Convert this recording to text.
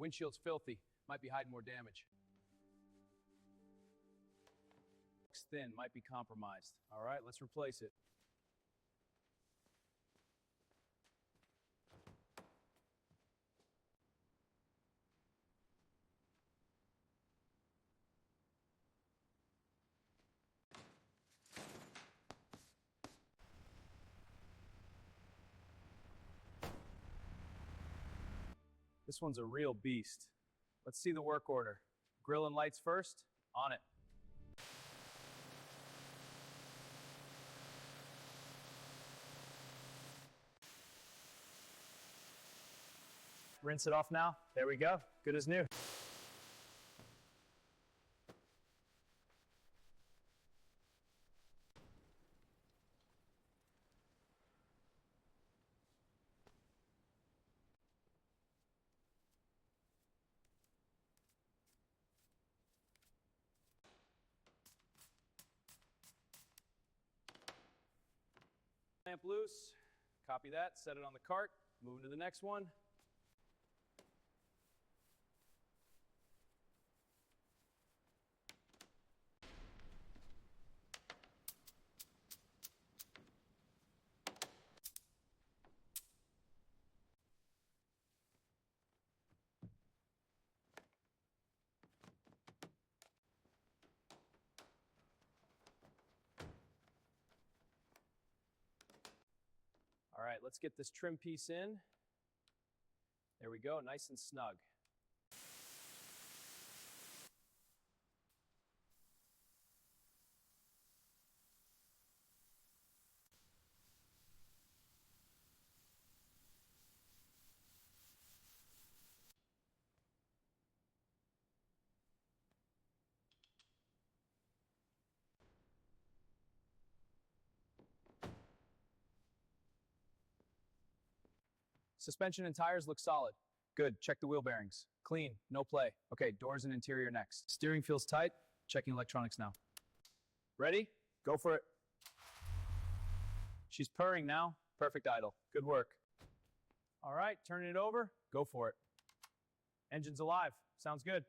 Windshield's filthy. Might be hiding more damage. Looks thin. Might be compromised. All right, let's replace it. This one's a real beast. Let's see the work order. Grill and lights first. On it. Rinse it off now. There we go. Good as new. Lamp loose. Copy that. Set it on the cart. Moving to the next one. All right, let's get this trim piece in. There we go, nice and snug. Suspension and tires look solid. Good, check the wheel bearings. Clean, no play. Okay, doors and interior next. Steering feels tight. Checking electronics now. Ready? Go for it. She's purring now. Perfect idle. Good work. All right, turning it over. Go for it. Engine's alive. Sounds good.